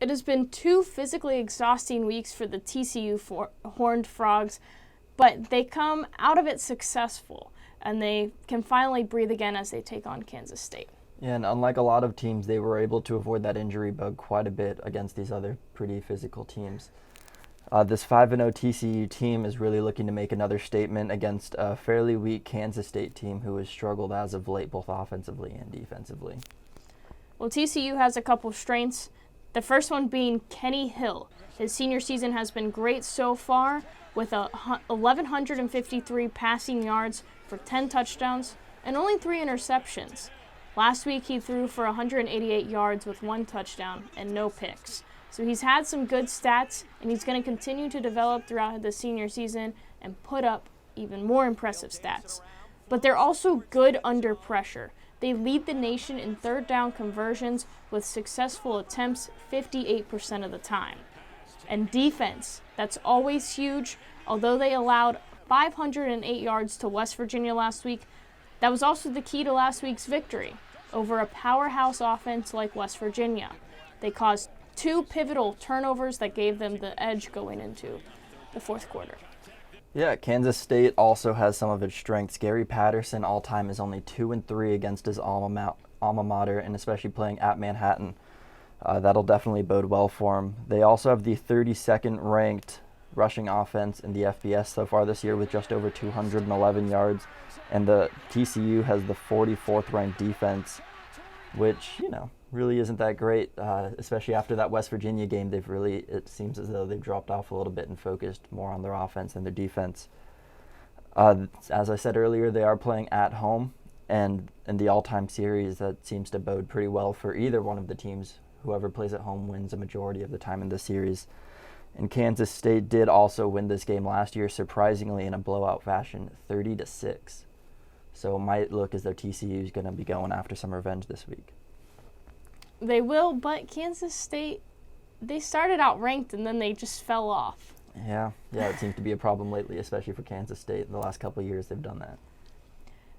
It has been 2 physically exhausting weeks for the TCU Horned Frogs, but they come out of it successful, and they can finally breathe again as they take on Kansas State. Yeah, and unlike a lot of teams, they were able to avoid that injury bug quite a bit against these other pretty physical teams. This 5-0 TCU team is really looking to make another statement against a fairly weak Kansas State team who has struggled as of late, both offensively and defensively. Well, TCU has a couple strengths. The first one being Kenny Hill. His senior season has been great so far with 1,153 passing yards for 10 touchdowns and only 3 interceptions. Last week he threw for 188 yards with 1 touchdown and no picks. So he's had some good stats, and he's going to continue to develop throughout the senior season and put up even more impressive stats. But they're also good under pressure. They lead the nation in third down conversions with successful attempts 58% of the time. And defense, that's always huge. Although they allowed 508 yards to West Virginia last week, that was also the key to last week's victory over a powerhouse offense like West Virginia. They caused 2 pivotal turnovers that gave them the edge going into the fourth quarter. Yeah, Kansas State also has some of its strengths. Gary Patterson all-time is only 2-3 against his alma mater, and especially playing at Manhattan. That'll definitely bode well for him. They also have the 32nd ranked rushing offense in the FBS so far this year with just over 211 yards, and the TCU has the 44th ranked defense, which, really isn't that great, especially after that West Virginia game. It seems as though they've dropped off a little bit and focused more on their offense than their defense. As I said earlier, they are playing at home, and in the all-time series, that seems to bode pretty well for either one of the teams. Whoever plays at home wins a majority of the time in the series. And Kansas State did also win this game last year, surprisingly in a blowout fashion, 30-6. So it might look as though TCU is going to be going after some revenge this week. They will, but Kansas State, they started out ranked and then they just fell off. Yeah, it seems to be a problem lately, especially for Kansas State. In the last couple of years, they've done that.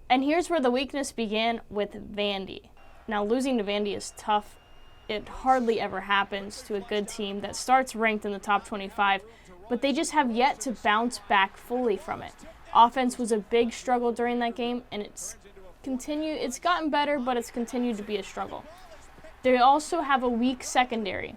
And here's where the weakness began with Vandy. Now, losing to Vandy is tough. It hardly ever happens to a good team that starts ranked in the top 25, but they just have yet to bounce back fully from it. Offense was a big struggle during that game, and it's gotten better, but it's continued to be a struggle. They also have a weak secondary.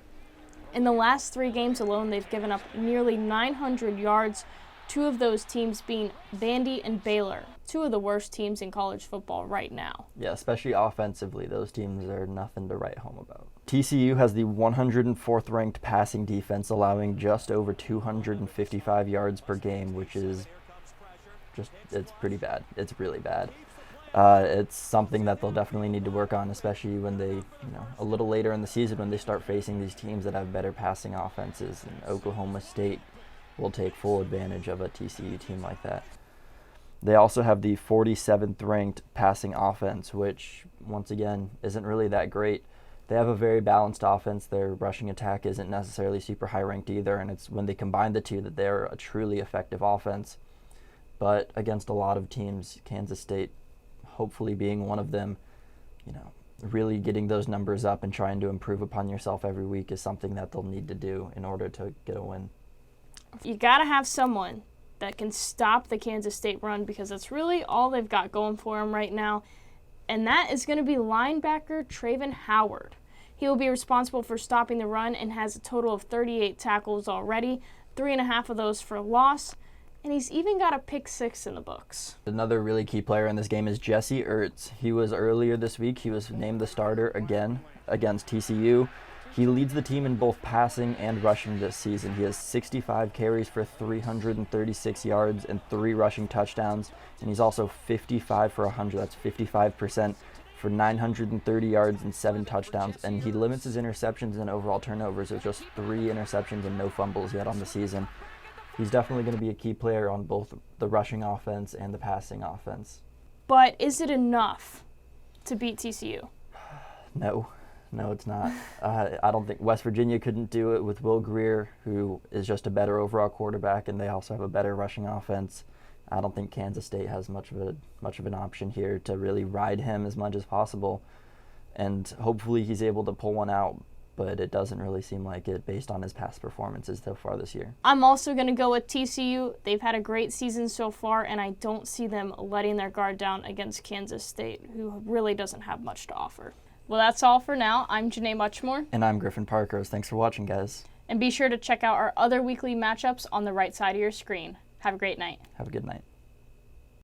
In the last 3 games alone, they've given up nearly 900 yards, 2 of those teams being Vandy and Baylor, 2 of the worst teams in college football right now. Yeah, especially offensively, those teams are nothing to write home about. TCU has the 104th ranked passing defense, allowing just over 255 yards per game, which is it's pretty bad. It's really bad. It's something that they'll definitely need to work on, especially when they, a little later in the season when they start facing these teams that have better passing offenses. And Oklahoma State will take full advantage of a TCU team like that. They also have the 47th ranked passing offense, which, once again, isn't really that great. They have a very balanced offense. Their rushing attack isn't necessarily super high ranked either, and it's when they combine the two that they're a truly effective offense. But against a lot of teams, Kansas State hopefully being one of them, really getting those numbers up and trying to improve upon yourself every week is something that they'll need to do in order to get a win. You got to have someone that can stop the Kansas State run, because that's really all they've got going for them right now, and that is going to be linebacker Traven Howard. He will be responsible for stopping the run and has a total of 38 tackles already, 3.5 of those for loss. And he's even got a pick 6 in the books. Another really key player in this game is Jesse Ertz. Earlier this week, he was named the starter again against TCU. He leads the team in both passing and rushing this season. He has 65 carries for 336 yards and 3 rushing touchdowns. And he's also 55 for 100. That's 55% for 930 yards and 7 touchdowns. And he limits his interceptions and overall turnovers with just 3 interceptions and no fumbles yet on the season. He's definitely going to be a key player on both the rushing offense and the passing offense. But is it enough to beat TCU? No, it's not. I don't think West Virginia couldn't do it with Will Grier, who is just a better overall quarterback, and they also have a better rushing offense. I don't think Kansas State has much of an option here to really ride him as much as possible. And hopefully he's able to pull one out. but it doesn't really seem like it based on his past performances so far this year. I'm also going to go with TCU. They've had a great season so far, and I don't see them letting their guard down against Kansas State, who really doesn't have much to offer. Well, that's all for now. I'm Janae Muchmore. And I'm Griffin Parkhurst. Thanks for watching, guys. And be sure to check out our other weekly matchups on the right side of your screen. Have a great night. Have a good night.